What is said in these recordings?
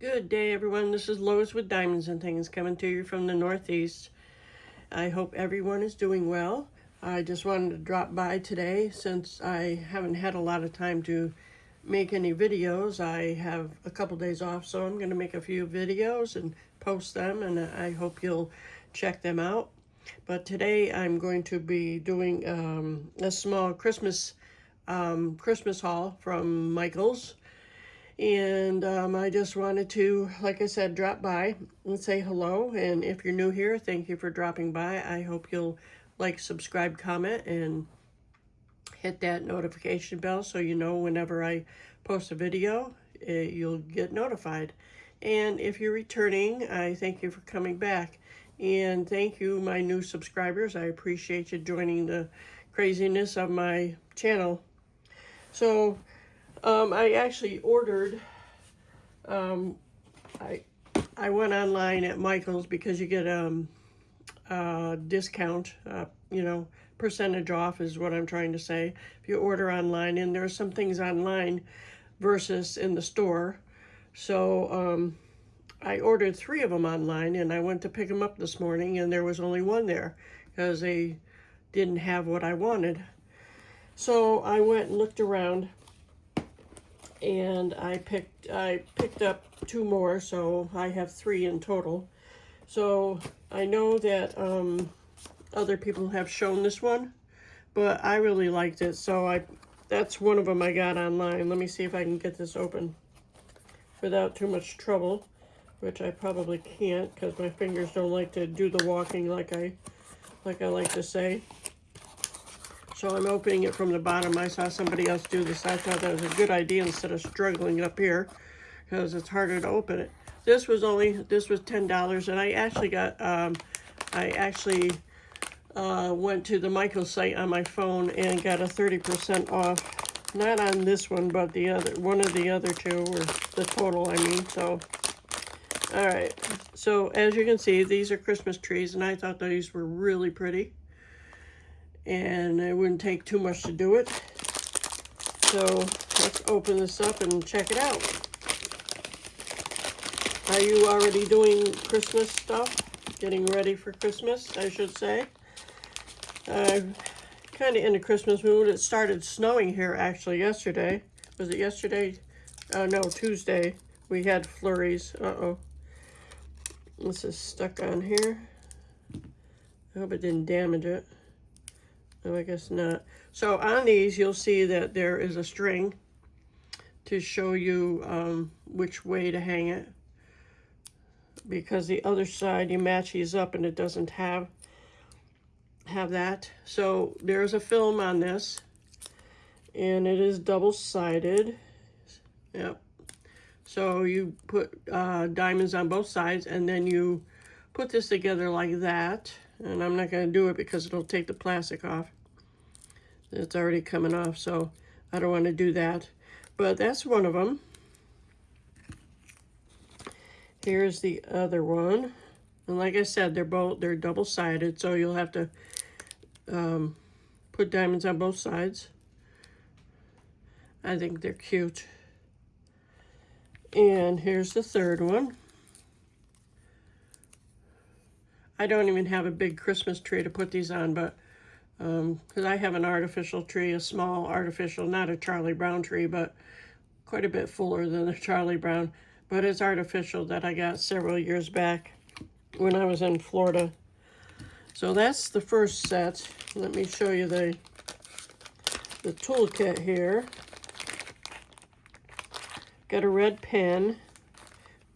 Good day, everyone. This is Lois with Diamonds and Things coming to you from the Northeast. I hope everyone is doing well. I just wanted to drop by today since I haven't had a lot of time to make any videos. I have a couple days off, so I'm going to make a few videos and post them, and I hope you'll check them out. But today I'm going to be doing a small Christmas haul from Michael's. And I just wanted to, like I said, drop by and say hello. And if you're new here, thank you for dropping by. I hope you'll like, subscribe, comment, and hit that notification bell so you know whenever I post a video, you'll get notified. And if you're returning, I thank you for coming back. And thank you, my new subscribers. I appreciate you joining the craziness of my channel. So, I actually ordered, I went online at Michael's because you get a discount, percentage off is what I'm trying to say. If you order online, and there are some things online versus in the store. So I ordered 3 of them online, and I went to pick them up this morning, and there was only one there because they didn't have what I wanted. So I went and looked around, and I picked up 2 more, so I have 3 in total. So I know that other people have shown this one, but I really liked it, so that's one of them I got online. Let me see if I can get this open without too much trouble, which I probably can't because my fingers don't like to do the walking like I like to say. So I'm opening it from the bottom. I saw somebody else do this. I thought that was a good idea instead of struggling up here because it's harder to open it. This was $10, and I actually went to the Michael's site on my phone and got a 30% off. Not on this one, but one of the other 2, or the total, I mean. So, all right. So as you can see, these are Christmas trees, and I thought these were really pretty. And it wouldn't take too much to do it. So let's open this up and check it out. Are you already doing Christmas stuff? Getting ready for Christmas, I should say. I'm kind of in a Christmas mood. It started snowing here actually yesterday. Was it yesterday? No, Tuesday. We had flurries. Uh-oh. This is stuck on here. I hope it didn't damage it. Oh, I guess not. So on these, you'll see that there is a string to show you which way to hang it, because the other side, you match these up and it doesn't have that. So there's a film on this, and it is double-sided. Yep. So you put diamonds on both sides, and then you put this together like that. And I'm not going to do it because it'll take the plastic off. It's already coming off, so I don't want to do that. But that's one of them. Here's the other one. And like I said, they're double-sided, so you'll have to put diamonds on both sides. I think they're cute. And here's the third one. I don't even have a big Christmas tree to put these on, but because I have an artificial tree, a small artificial, not a Charlie Brown tree, but quite a bit fuller than the Charlie Brown, but it's artificial, that I got several years back when I was in Florida. So that's the first set. Let me show you the toolkit here. Got a red pen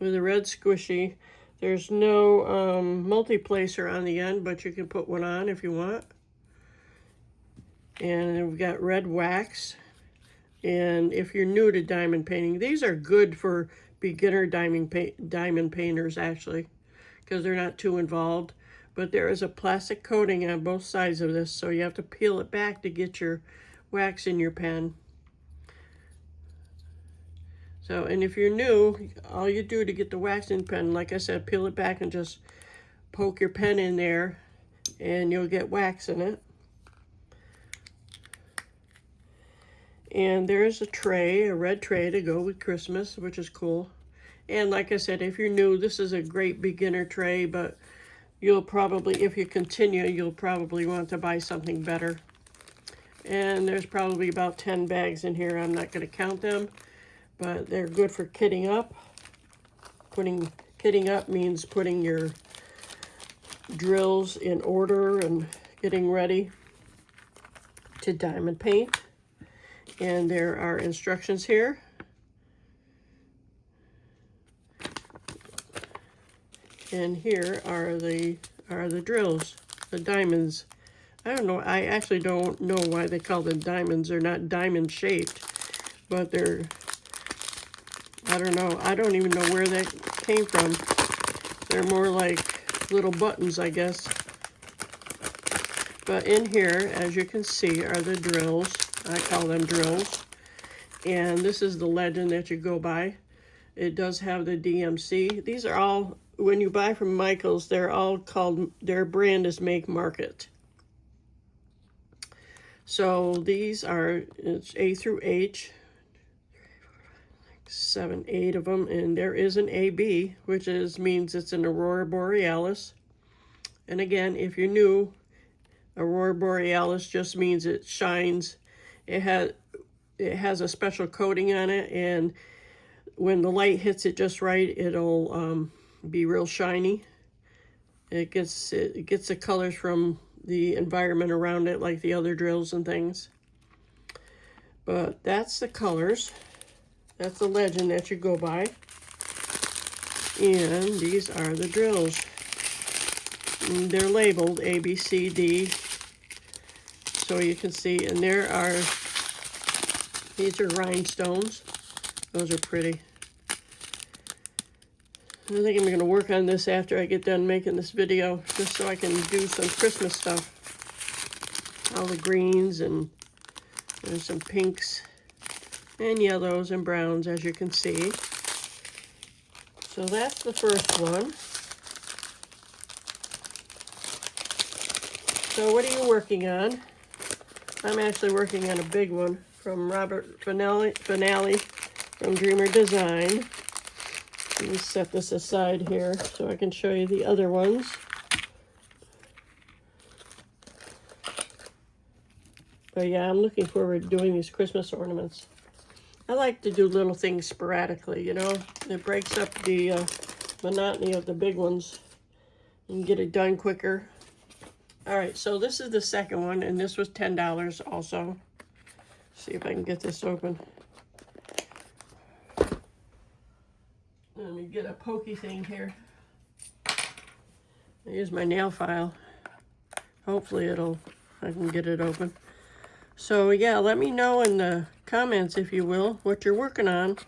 with a red squishy. There's no multi-placer on the end, but you can put one on if you want. And we've got red wax. And if you're new to diamond painting, these are good for beginner diamond painters, actually, because they're not too involved. But there is a plastic coating on both sides of this, so you have to peel it back to get your wax in your pen. So, and if you're new, all you do to get the wax in pen, like I said, peel it back and just poke your pen in there, and you'll get wax in it. And there's a tray, a red tray to go with Christmas, which is cool. And like I said, if you're new, this is a great beginner tray, but you'll probably, if you continue, you'll probably want to buy something better. And there's probably about 10 bags in here. I'm not going to count them, but they're good for kitting up. Kitting up means putting your drills in order and getting ready to diamond paint. And there are instructions here. And here are the drills, the diamonds. I don't know, I actually don't know why they call them diamonds. They're not diamond shaped, but they're, I don't know, I don't even know where that came from. They're more like little buttons, I guess. But in here, as you can see, are the drills. I call them drills. And this is the legend that you go by. It does have the DMC. These are all, when you buy from Michael's, they're all called, their brand is Make Market. So these are, it's A through H, 7, 8 of them, and there is an AB, which means it's an Aurora Borealis. And again, if you're new, Aurora Borealis just means it shines. It has a special coating on it, and when the light hits it just right, it'll be real shiny. It gets the colors from the environment around it, like the other drills and things. But that's the colors. That's the legend that you go by. And these are the drills. And they're labeled A, B, C, D, so you can see. And these are rhinestones. Those are pretty. I think I'm going to work on this after I get done making this video, just so I can do some Christmas stuff. All the greens, and there's some pinks and yellows and browns, as you can see. So that's the first one. So what are you working on? I'm actually working on a big one from Robert Finale from Dreamer Design. Let me set this aside here so I can show you the other ones. But yeah, I'm looking forward to doing these Christmas ornaments. I like to do little things sporadically, you know. It breaks up the monotony of the big ones and get it done quicker. All right, so this is the second one, and this was $10 also. See if I can get this open. Let me get a pokey thing here. I use my nail file. Hopefully I can get it open. So yeah, let me know in the comments, if you will, what you're working on.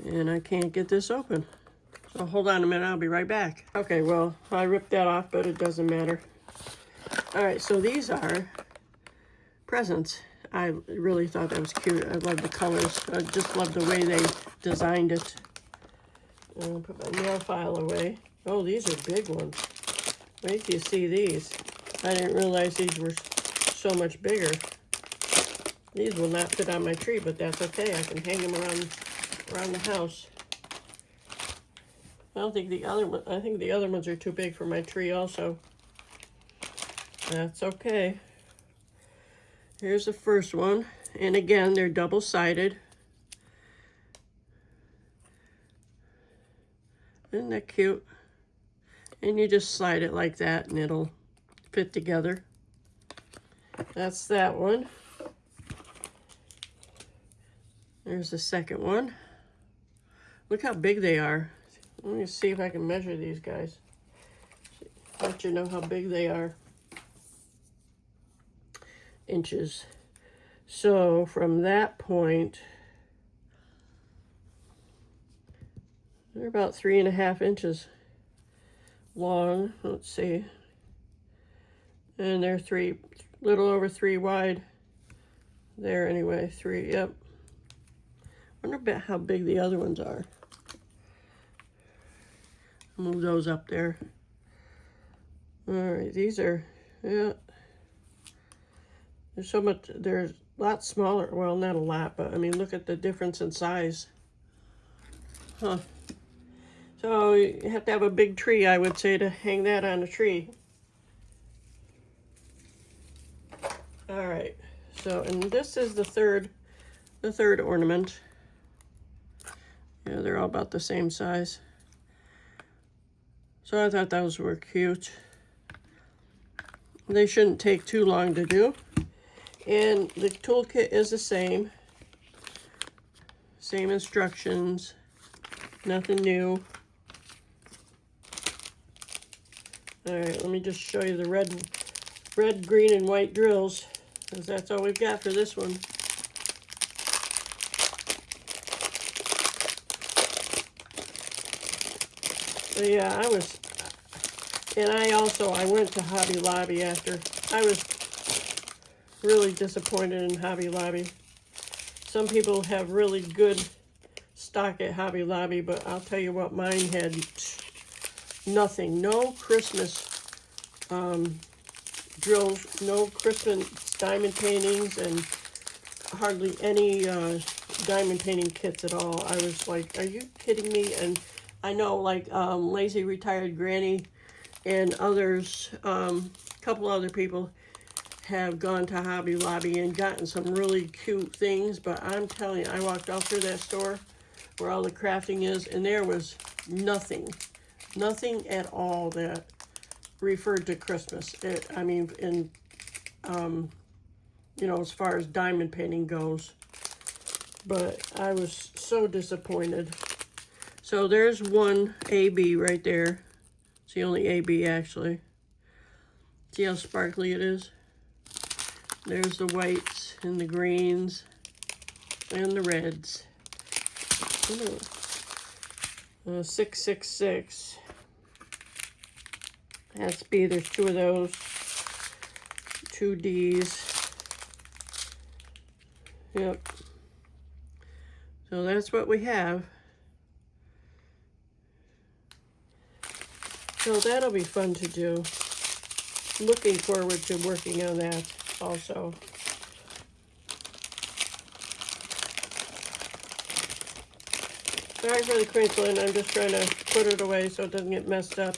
And I can't get this open. So hold on a minute, I'll be right back. Okay, well, I ripped that off, but it doesn't matter. All right, so these are presents. I really thought that was cute. I love the colors. I just love the way they designed it. I'll put my nail file away. Oh, these are big ones. Wait till you see these. I didn't realize these were so much bigger. These will not fit on my tree, but that's okay. I can hang them around the house. I think the other ones are too big for my tree also. That's okay. Here's the first one. And again, they're double-sided. Isn't that cute? And you just slide it like that and it'll fit together. That's that one. There's the second one. Look how big they are. Let me see if I can measure these guys. Let you know how big they are. Inches. So from that point, they're about 3.5 inches long. Let's see. And they're little over 3 wide. There anyway, 3, yep. Wonder about how big the other ones are. Move those up there. All right, these are, yeah. There's so much, they're a lot smaller. Well, not a lot, but I mean, look at the difference in size. Huh. So you have to have a big tree, I would say, to hang that on a tree. All right. So, and this is the third ornament. Yeah, they're all about the same size. So I thought those were cute. They shouldn't take too long to do. And the toolkit is the same. Same instructions. Nothing new. All right, let me just show you the red, green, and white drills, because that's all we've got for this one. So yeah, I went to Hobby Lobby after. I was really disappointed in Hobby Lobby. Some people have really good stock at Hobby Lobby, but I'll tell you what, mine had nothing. No Christmas drills, no Christmas diamond paintings, and hardly any diamond painting kits at all. I was like, are you kidding me? And I know, like, Lazy Retired Granny and others, couple other people have gone to Hobby Lobby and gotten some really cute things, but I'm telling you, I walked all through that store where all the crafting is, and there was nothing at all that referred to Christmas. I mean, in, you know, as far as diamond painting goes. But I was so disappointed. So there's one AB right there. It's the only AB, actually. See how sparkly it is? There's the whites and the greens and the reds. 666. Has to be, there's two of those. 2 Ds. Yep. So that's what we have. So that'll be fun to do. Looking forward to working on that also. Sorry for the crinkling, I'm just trying to put it away so it doesn't get messed up.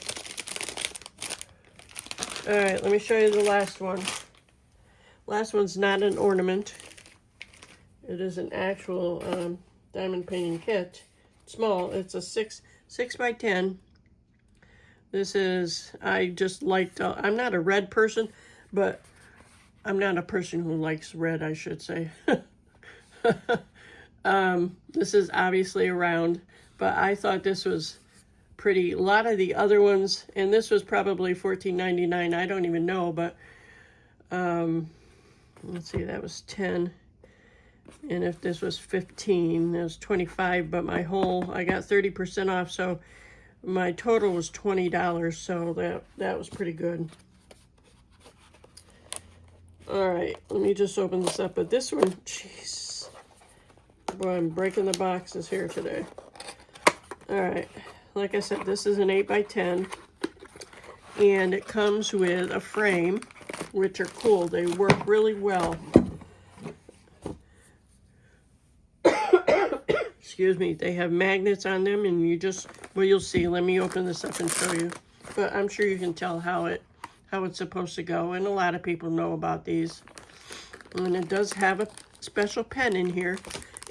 Alright, let me show you the last one. Last one's not an ornament. It is an actual diamond painting kit. Small, it's a 6 by 10. This is, I just liked, I'm not a red person, but I'm not a person who likes red, I should say. This is obviously a round, but I thought this was pretty. A lot of the other ones, and this was probably $14.99, I don't even know, but let's see, that was 10. And if this was 15, it was 25, but I got 30% off, so my total was $20, so that was pretty good. All right, let me just open this up. But this one, jeez, boy, I'm breaking the boxes here today. All right, like I said, this is an 8 by 10, and it comes with a frame, which are cool. They work really well. Excuse me, they have magnets on them, and you just, well, you'll see. Let me open this up and show you. But I'm sure you can tell how it's supposed to go, and a lot of people know about these. And it does have a special pen in here.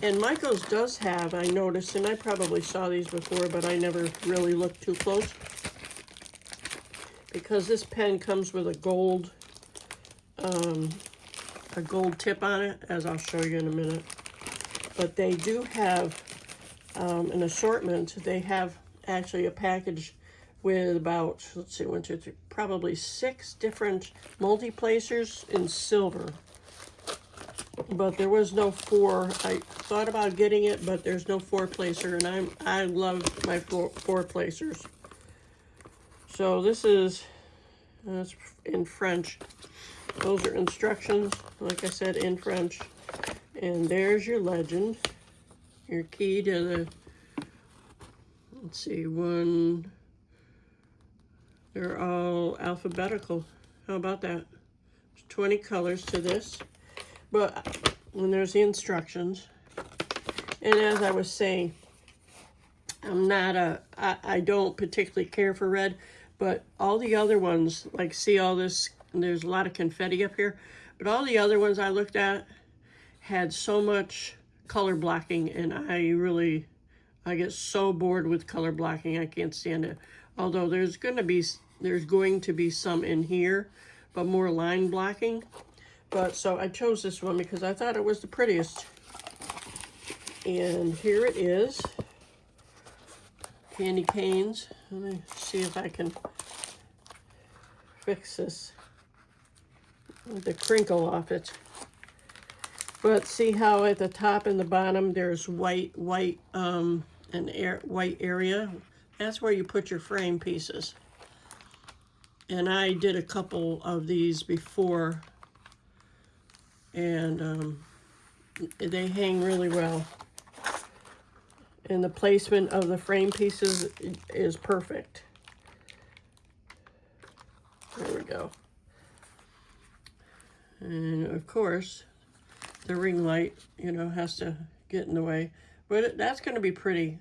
And Michael's does have, I noticed, and I probably saw these before, but I never really looked too close. Because this pen comes with a gold tip on it, as I'll show you in a minute. But they do have an assortment. They have actually a package with about, let's see, 1, 2, 3, probably 6 different multi-placers in silver. But there was no 4. I thought about getting it, but there's no 4-placer, and I love my 4-placers. So this is in French. Those are instructions, like I said, in French. And there's your legend, your key to the, let's see, they're all alphabetical. How about that? There's 20 colors to this. But when there's the instructions, and as I was saying, I don't particularly care for red, but all the other ones, like see all this, there's a lot of confetti up here, but all the other ones I looked at had so much color blocking, and I get so bored with color blocking, I can't stand it. Although there's going to be some in here, but more line blocking. But so I chose this one because I thought it was the prettiest. And here it is. Candy canes. Let me see if I can fix this with the crinkle off it. But see how at the top and the bottom there's white area? That's where you put your frame pieces. And I did a couple of these before, and they hang really well. And the placement of the frame pieces is perfect. There we go. And of course, the ring light, you know, has to get in the way. But that's going to be pretty.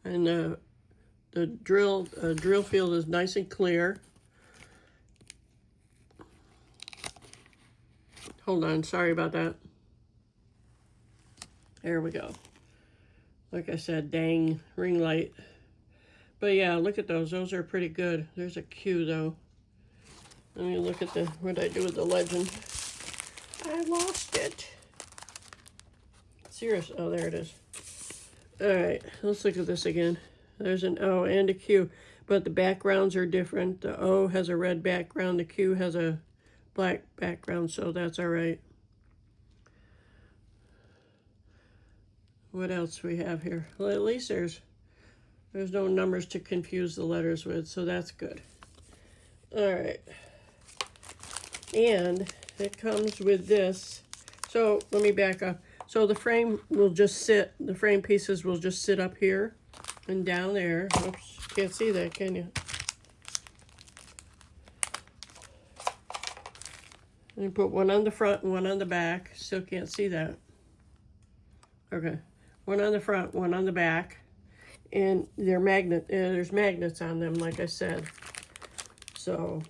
And the drill field is nice and clear. Hold on, sorry about that. There we go. Like I said, dang, ring light. But yeah, look at those. Those are pretty good. There's a Q though. Let me look at what I do with the legend. I lost it. Serious. Oh, there it is. All right, let's look at this again. There's an O and a Q, but the backgrounds are different. The O has a red background. The Q has a black background, so that's all right. What else we have here? Well, at least there's no numbers to confuse the letters with, so that's good. All right. And it comes with this. So let me back up. So the frame pieces will just sit up here and down there. Oops, can't see that, can you? And you put one on the front and one on the back. Still can't see that. Okay. One on the front, one on the back. And they're there's magnets on them, like I said. So,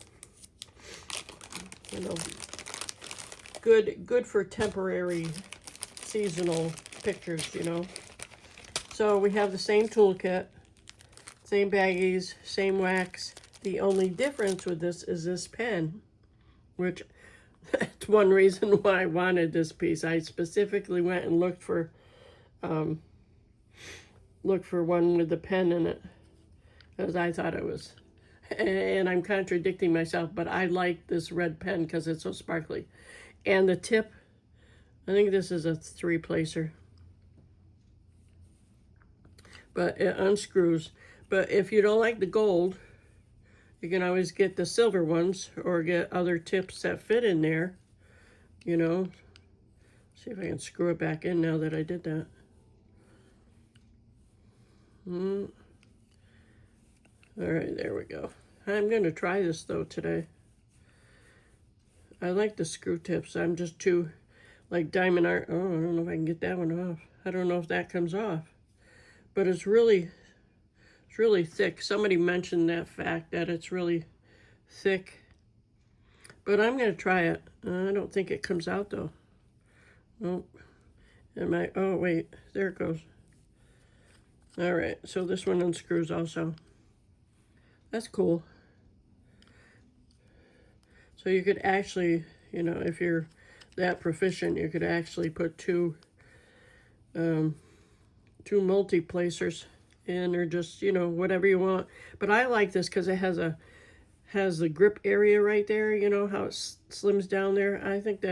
you know, good for temporary seasonal pictures, you know. So we have the same toolkit, same baggies, same wax. The only difference with this is this pen, which that's one reason why I wanted this piece. I specifically went and looked for one with the pen in it, because I thought it was, and I'm contradicting myself, but I like this red pen because it's so sparkly. And the tip, I think this is a 3-placer, but it unscrews. But if you don't like the gold, you can always get the silver ones or get other tips that fit in there, you know. See if I can screw it back in now that I did that. All right, there we go. I'm going to try this though today. I like the screw tips. I'm just too, like diamond art. Oh, I don't know if I can get that one off. I don't know if that comes off. But it's really thick. Somebody mentioned that fact, that it's really thick. But I'm going to try it. I don't think it comes out though. Nope. Oh, wait. There it goes. All right. So this one unscrews also. That's cool. So you could actually, you know, if you're that proficient, you could actually put two multi-placers in, or just, you know, whatever you want. But I like this because it has the grip area right there, you know, how it slims down there. I think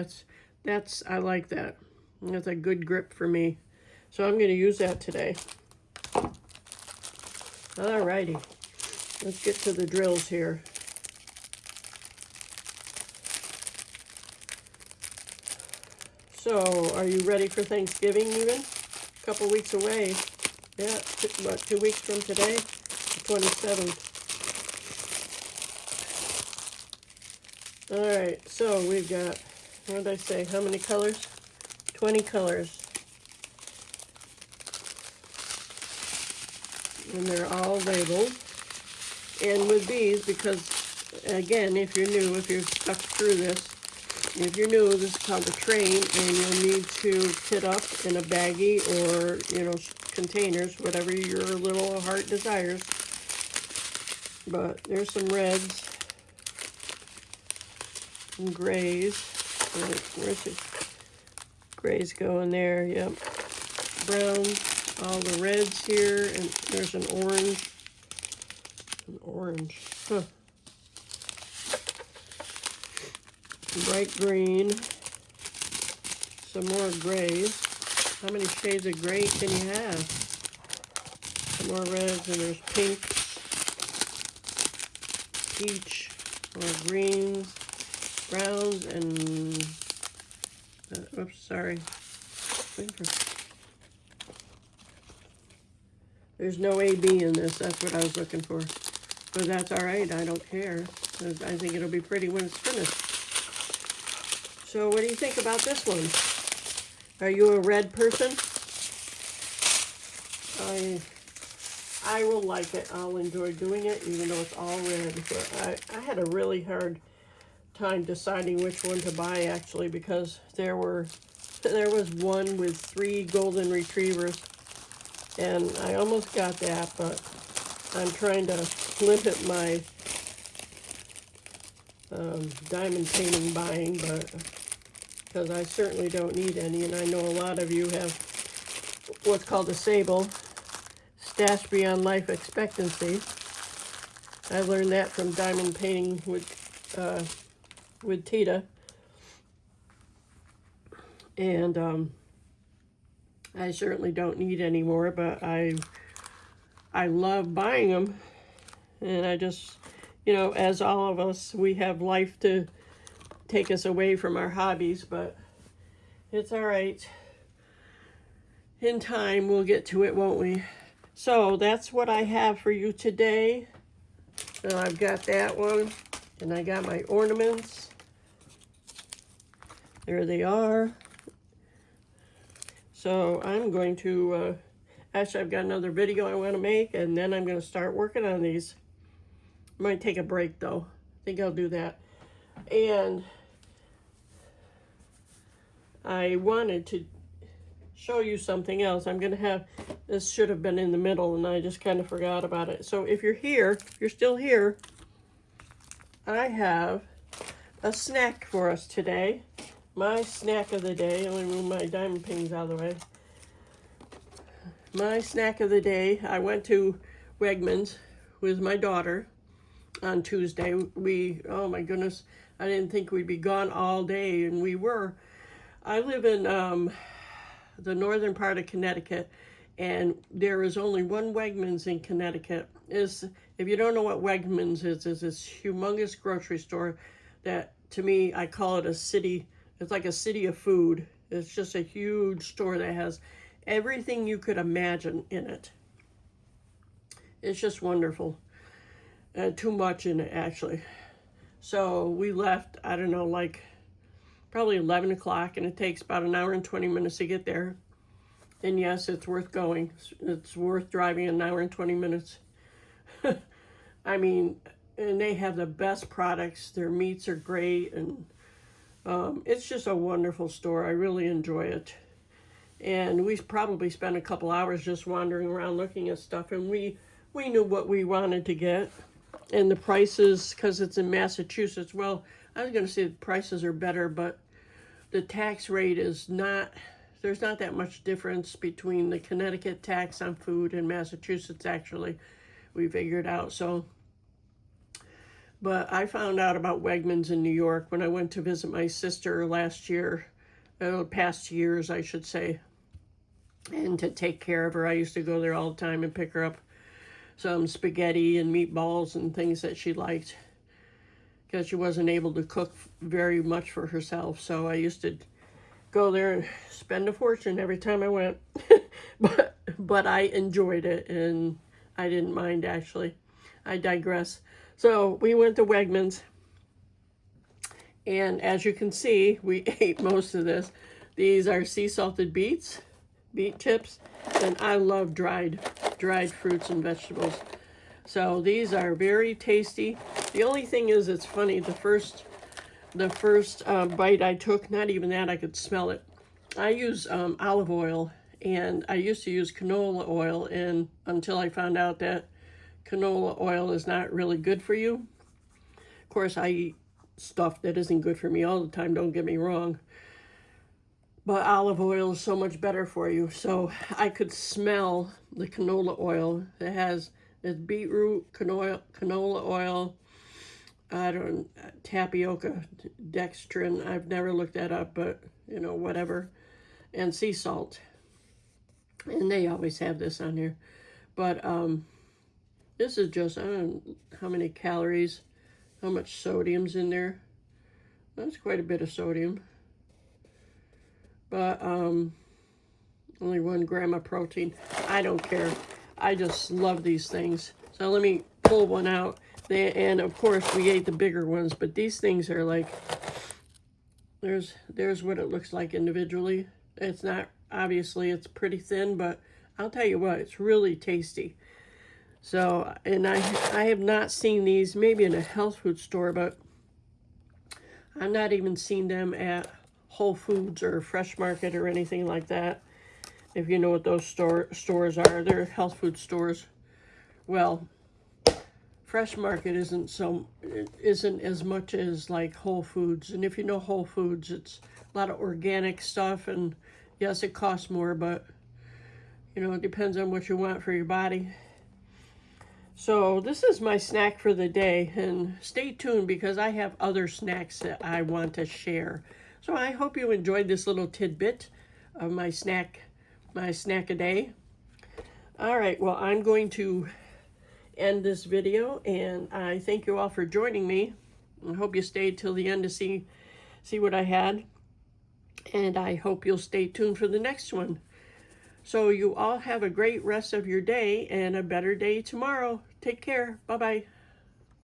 I like that. That's a good grip for me. So I'm going to use that today. All righty. Let's get to the drills here. So, are you ready for Thanksgiving even? A couple weeks away. Yeah, what, 2 weeks from today? The 27th. All right, so we've got, what did I say, how many colors? 20 colors. And they're all labeled. And with these, because again, if you're new, if you're stuck through this, if you're new, this is called the train, and you'll need to kit up in a baggie or, you know, containers, whatever your little heart desires. But there's some reds and grays. Where's the grays going there? Yep. Browns, all the reds here, and there's an orange. An orange. Huh. Bright green. Some more grays. How many shades of gray can you have? Some more reds, and there's pinks, peach, more greens, browns, and oops, sorry. There's no AB in this. That's what I was looking for. But that's all right. I don't care. I think it'll be pretty when it's finished. So what do you think about this one? Are you a red person? I will like it. I'll enjoy doing it, even though it's all red. But I had a really hard time deciding which one to buy, actually, because there was one with 3 golden retrievers, and I almost got that, but I'm trying to limit my diamond painting buying, but because I certainly don't need any, and I know a lot of you have what's called a sable, stash beyond life expectancy. I learned that from diamond painting with Tita, and I certainly don't need any more, but I love buying them, and I just, you know, as all of us, we have life to take us away from our hobbies, but it's all right. In time, we'll get to it, won't we? So that's what I have for you today. So I've got that one, and I got my ornaments. There they are. So I'm going to, actually I've got another video I want to make, and then I'm going to start working on these. Might take a break though. I think I'll do that. And I wanted to show you something else. I'm going to have, this should have been in the middle, and I just kind of forgot about it. So if you're here, if you're still here, I have a snack for us today. My snack of the day. Let me move my diamond pings out of the way. My snack of the day. I went to Wegmans with my daughter on Tuesday. Oh my goodness, I didn't think we'd be gone all day, and we were. I live in the northern part of Connecticut, and there is only one Wegmans in Connecticut. If you don't know what Wegmans is this humongous grocery store that, to me, I call it a city. It's like a city of food. It's just a huge store that has everything you could imagine in it. It's just wonderful. Too much in it, actually. So we left, I don't know, like probably 11 o'clock, and it takes about an hour and 20 minutes to get there. And yes, it's worth going. It's worth driving an hour and 20 minutes. I mean, and they have the best products. Their meats are great, and it's just a wonderful store. I really enjoy it. And we probably spent a couple hours just wandering around looking at stuff, and we knew what we wanted to get. And the prices, because it's in Massachusetts, well, I was going to say the prices are better, but the tax rate is not, there's not that much difference between the Connecticut tax on food and Massachusetts, actually, we figured out. So, but I found out about Wegmans in New York when I went to visit my sister last year, past years, I should say, and to take care of her. I used to go there all the time and pick her up some spaghetti and meatballs and things that she liked, because she wasn't able to cook very much for herself. So I used to go there and spend a fortune every time I went. but I enjoyed it, and I didn't mind, actually. I digress. So we went to Wegmans, and as you can see, we ate most of this. These are sea salted beets, beet chips, and I love dried dried fruits and vegetables. So these are very tasty. The only thing is, it's funny, the first bite I took, not even that, I could smell it. I use olive oil, and I used to use canola oil, and until I found out that canola oil is not really good for you. Of course, I eat stuff that isn't good for me all the time, don't get me wrong. But olive oil is so much better for you. So I could smell the canola oil. It has this beetroot, canola oil, tapioca, dextrin. I've never looked that up, but you know, whatever. And sea salt. And they always have this on here. But this is just, I don't know how many calories, how much sodium's in there. That's quite a bit of sodium. But only 1 gram of protein. I don't care. I just love these things. So let me pull one out. And of course we ate the bigger ones, but these things are like, there's what it looks like individually. It's not, obviously it's pretty thin, but I'll tell you what, it's really tasty. So, and I have not seen these, maybe in a health food store, but I've not even seen them at Whole Foods or Fresh Market or anything like that. If you know what those stores are, they're health food stores. Well, Fresh Market isn't as much as like Whole Foods. And if you know Whole Foods, it's a lot of organic stuff, and yes, it costs more, but you know, it depends on what you want for your body. So this is my snack for the day, and stay tuned because I have other snacks that I want to share. So I hope you enjoyed this little tidbit of my snack a day. All right, well, I'm going to end this video, and I thank you all for joining me. I hope you stayed till the end to see what I had, and I hope you'll stay tuned for the next one. So you all have a great rest of your day and a better day tomorrow. Take care. Bye-bye.